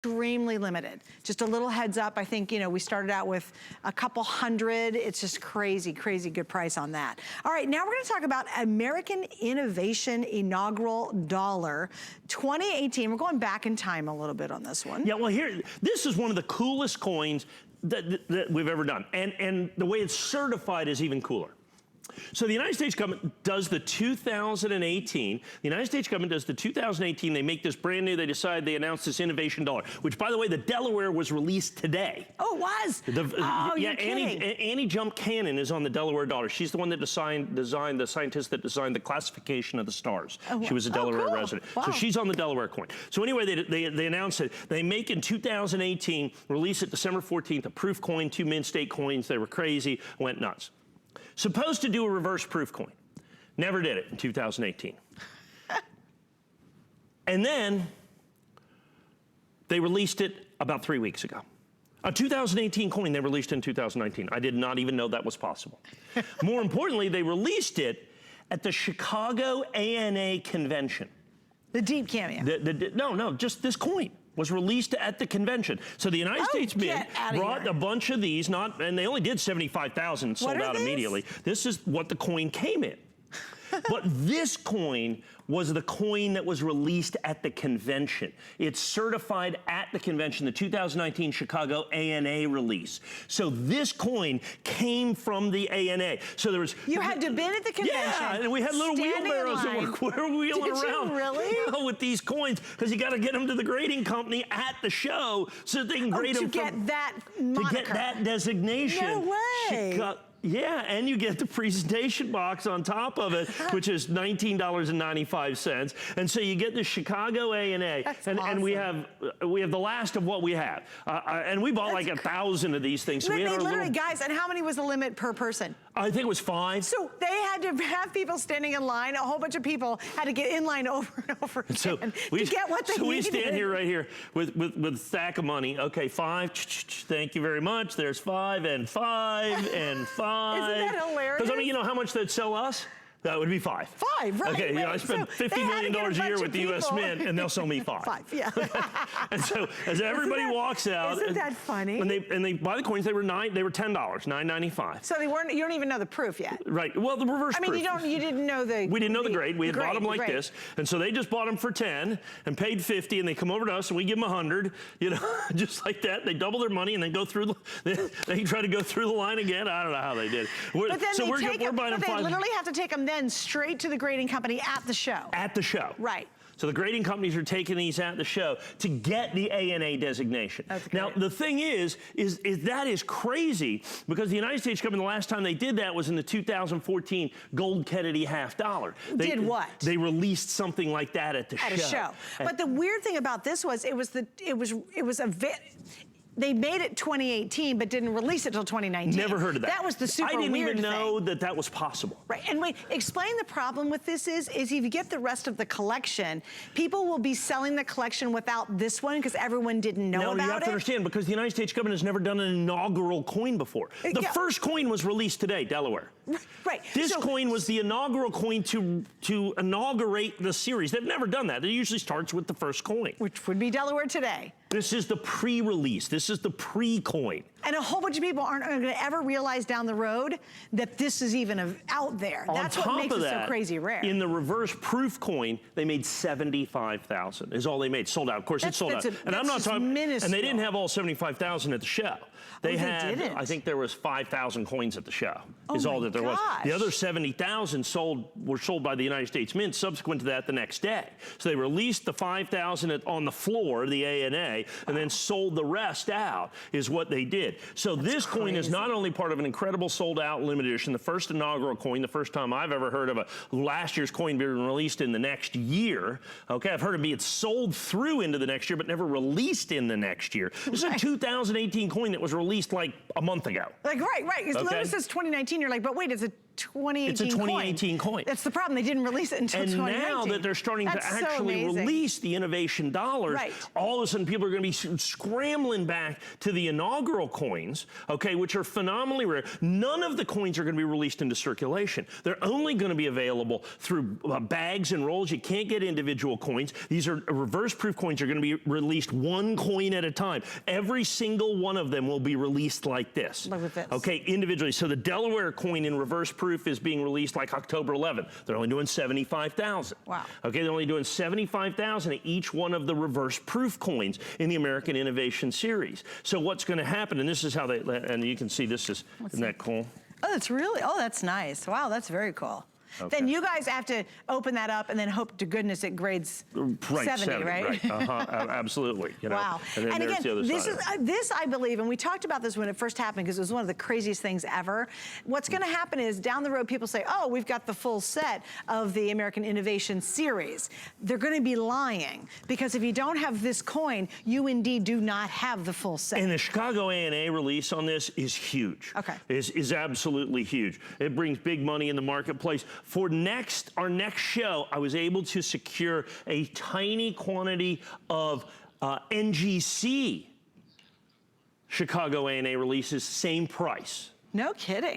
extremely limited. Just a little heads up, I think, you know, we started out with a couple hundred. It's just crazy, crazy good price on that. All right, now we're gonna talk about American Innovation Inaugural Dollar 2018. We're going back in time a little bit on this one. Yeah, well here, this is one of the coolest coins that we've ever done. And the way it's certified is even cooler. So the United States government does the 2018, the United States government does the 2018, they make this brand new, they announced this innovation dollar, which by the way, the Delaware was released today. Oh, it was? Yeah, Annie Jump Cannon is on the Delaware dollar. She's the one that designed the scientist that designed the classification of the stars. Oh, she was a Delaware resident. Wow. So she's on the Delaware coin. So anyway, they announced it. They make in 2018, release it December 14th, a proof coin, 2 mint state coins. They were crazy, went nuts. Supposed to do a reverse proof coin. Never did it in 2018. And then they released it about 3 weeks ago. A 2018 coin they released in 2019. I did not even know that was possible. More importantly, they released it at the Chicago ANA convention. The deep cameo. No, just this coin was released at the convention. So the United States Mint brought a bunch of these, and they only did 75,000, sold out immediately. This is what the coin came in. But this coin was the coin that was released at the convention. It's certified at the convention, the 2019 Chicago ANA release. So this coin came from the ANA. So there was... You had to been at the convention. Yeah, and we had little wheelbarrows that were wheeling around. Did you really? With these coins, because you got to get them to the grading company at the show so that they can grade them to get that moniker. To get that designation. No way. Yeah, and you get the presentation box on top of it, which is $19.95. And so you get the Chicago ANA, and we have the last of what we have. And we bought like 1,000 of these things. So we had literally, guys, and how many was the limit per person? I think it was 5. So they had to have people standing in line. A whole bunch of people had to get in line over and over again to get what they needed. So we stand here right here with a stack of money. Okay, 5. Thank you very much. There's 5 and 5 and 5. Isn't that hilarious? Because I mean, you know how much they'd sell us? That would be 5. 5, right? Okay, you know, I spend $50 million a year with the U.S. Mint, and they'll sell me 5. 5, yeah. And so as everybody walks out, isn't that funny? And they buy the coins, they were $10, $9.95. So they weren't. You don't even know the proof yet. Right. Well, the reverse proof. I mean, you didn't know the. We didn't know the grade. We had bought them like this, and so they just bought them for 10 and paid 50, and they come over to us and we give them 100. You know, just like that. They double their money and then go through. They try to go through the line again. I don't know how they did. But then we're buying them 5. They literally have to take them then straight to the grading company at the show. At the show. Right. So the grading companies are taking these at the show to get the ANA designation. Now, the thing is that is crazy because the United States government, the last time they did that was in the 2014 Gold Kennedy half dollar. Did what? They released something like that at the show. At a show. But the weird thing about this was they made it 2018, but didn't release it until 2019. Never heard of that. That was the super weird thing. I didn't even know that was possible. Right, and wait, explain the problem with this is if you get the rest of the collection, people will be selling the collection without this one because everyone didn't know about it. No, you have to understand, because the United States government has never done an inaugural coin before. The first coin was released today, Delaware. Right. This coin was the inaugural coin to inaugurate the series. They've never done that. It usually starts with the first coin. Which would be Delaware today. This is the pre-release. This is the pre-coin. And a whole bunch of people aren't going to ever realize down the road that this is even out there. That's what makes it so crazy rare. In the reverse proof coin, they made 75,000 is all they made. Sold out. Of course, it's sold out. And I'm not talking, and they didn't have all 75,000 at the show. They had, I think there was 5,000 coins at the show, is all that there was. The other 70,000 were sold by the United States Mint subsequent to that the next day. So they released the 5,000 on the floor, the ANA, and then sold the rest out, is what they did. So this coin is not only part of an incredible sold out limited edition, the first inaugural coin, the first time I've ever heard of a last year's coin being released in the next year. Okay, I've heard of it sold through into the next year, but never released in the next year. This is a 2018 coin that was released like a month ago. Like, right. Because notice it's 2019, you're like, but wait, it's a 2018 It's a 2018 coin. That's the problem. They didn't release it until 2019. And now that they're starting to actually release the innovation dollars, all of a sudden people are going to be scrambling back to the inaugural coins, okay, which are phenomenally rare. None of the coins are going to be released into circulation. They're only going to be available through bags and rolls. You can't get individual coins. These are reverse proof coins are going to be released one coin at a time. Every single one of them will be released like this. Look at this. Okay, individually. So the Delaware coin in reverse proof is being released like October 11th. They're only doing 75,000. Wow. Okay, they're only doing 75,000 at each one of the reverse proof coins in the American Innovation Series. So what's going to happen, and this is how they, and you can see this is, isn't that cool? Oh, that's really, oh, that's nice. Wow, that's very cool. Okay. Then you guys have to open that up and then hope to goodness it grades 70, right? Absolutely. You know? Wow. And again, this I believe, and we talked about this when it first happened because it was one of the craziest things ever. What's going to happen is down the road people say, oh, we've got the full set of the American Innovation Series. They're going to be lying because if you don't have this coin, you indeed do not have the full set. And the Chicago A&A release on this is huge. Okay. Is absolutely huge. It brings big money in the marketplace. For our next show, I was able to secure a tiny quantity of NGC Chicago A&A releases, same price. No kidding.